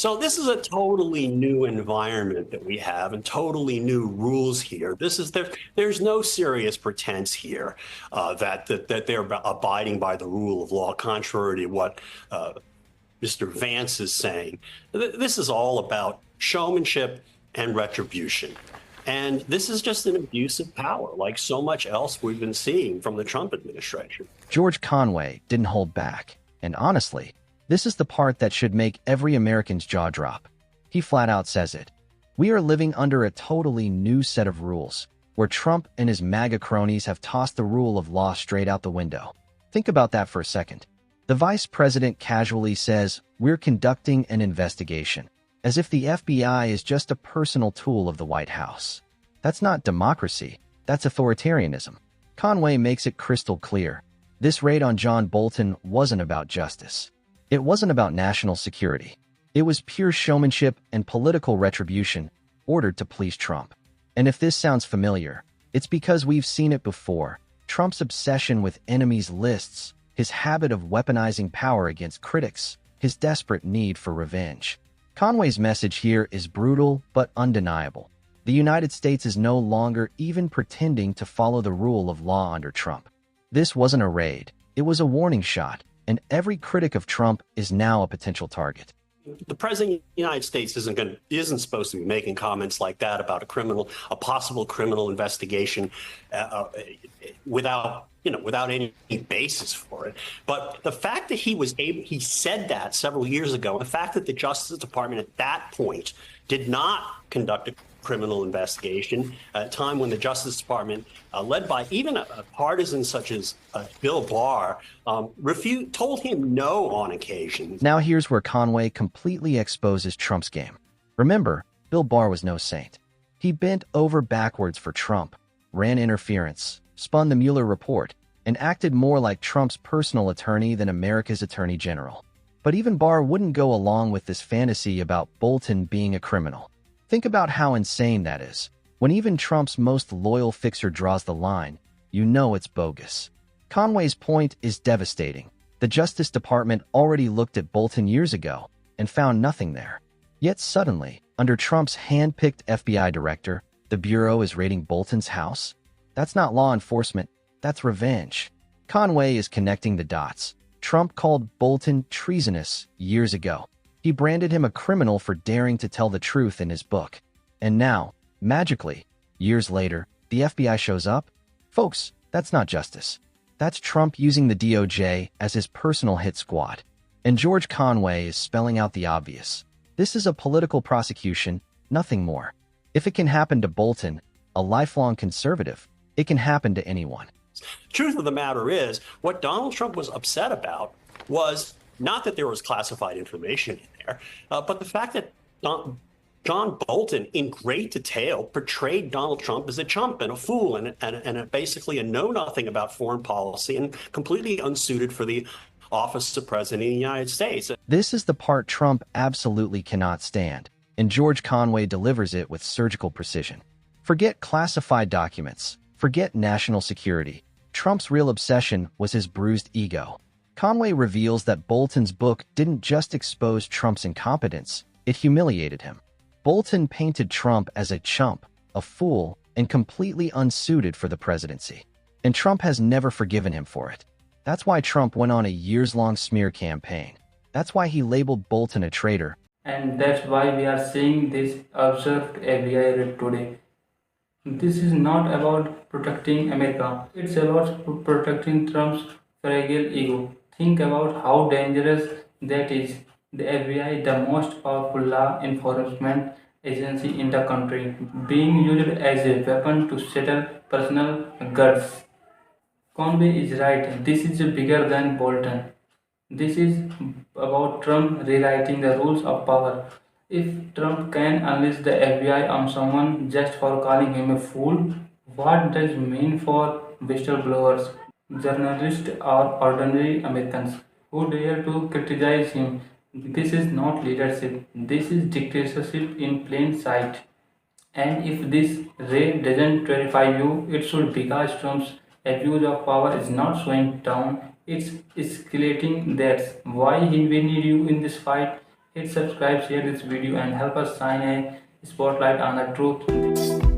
So this is a totally new environment that we have and totally new rules here. There's no serious pretense here that they're abiding by the rule of law, contrary to what Mr. Vance is saying. This is all about showmanship and retribution. And this is just an abuse of power, like so much else we've been seeing from the Trump administration. George Conway didn't hold back. And honestly, this is the part that should make every American's jaw drop. He flat out says it. We are living under a totally new set of rules, where Trump and his MAGA cronies have tossed the rule of law straight out the window. Think about that for a second. The vice president casually says, "We're conducting an investigation," as if the FBI is just a personal tool of the White House. That's not democracy, that's authoritarianism. Conway makes it crystal clear. This raid on John Bolton wasn't about justice. It wasn't about national security. It was pure showmanship and political retribution ordered to please Trump. And if this sounds familiar, it's because we've seen it before. Trump's obsession with enemies lists, his habit of weaponizing power against critics, his desperate need for revenge. Conway's message here is brutal but undeniable. The United States is no longer even pretending to follow the rule of law under Trump. This wasn't a raid. It was a warning shot, and every critic of Trump is now a potential target. The president of the United States isn't supposed to be making comments like that about a possible criminal investigation without any basis for it. But the fact that he said that several years ago, the fact that the Justice Department at that point did not conduct a criminal investigation at a time when the Justice Department, led by even a partisan such as Bill Barr, told him no on occasion. Now here's where Conway completely exposes Trump's game. Remember, Bill Barr was no saint. He bent over backwards for Trump, ran interference, spun the Mueller report, and acted more like Trump's personal attorney than America's attorney general. But even Barr wouldn't go along with this fantasy about Bolton being a criminal. Think about how insane that is. When even Trump's most loyal fixer draws the line, you know it's bogus. Conway's point is devastating. The Justice Department already looked at Bolton years ago and found nothing there. Yet suddenly, under Trump's hand-picked FBI director, the Bureau is raiding Bolton's house? That's not law enforcement, that's revenge. Conway is connecting the dots. Trump called Bolton treasonous years ago. He branded him a criminal for daring to tell the truth in his book. And now, magically, years later, the FBI shows up? Folks, that's not justice. That's Trump using the DOJ as his personal hit squad. And George Conway is spelling out the obvious. This is a political prosecution, nothing more. If it can happen to Bolton, a lifelong conservative, it can happen to anyone. Truth of the matter is, what Donald Trump was upset about was not that there was classified information in there, but the fact that John Bolton, in great detail, portrayed Donald Trump as a chump and a fool and basically a know-nothing about foreign policy and completely unsuited for the office of President of the United States. This is the part Trump absolutely cannot stand, and George Conway delivers it with surgical precision. Forget classified documents. Forget national security. Trump's real obsession was his bruised ego. Conway reveals that Bolton's book didn't just expose Trump's incompetence, it humiliated him. Bolton painted Trump as a chump, a fool, and completely unsuited for the presidency. And Trump has never forgiven him for it. That's why Trump went on a years-long smear campaign. That's why he labeled Bolton a traitor. And that's why we are seeing this absurd FBI raid today. This is not about protecting America. It's about protecting Trump's fragile ego. Think about how dangerous that is. The FBI, the most powerful law enforcement agency in the country, being used as a weapon to settle personal grudges. Conway is right. This is bigger than Bolton. This is about Trump rewriting the rules of power. If Trump can unleash the FBI on someone just for calling him a fool, what does it mean for whistleblowers, journalists, or ordinary Americans who dare to criticize him? This is not leadership. This is dictatorship in plain sight. And if this raid doesn't terrify you, it should, because Trump's abuse of power is not slowing down, it's escalating. That's why we need you in this fight. Hit subscribe, share this video and help us shine a spotlight on the truth.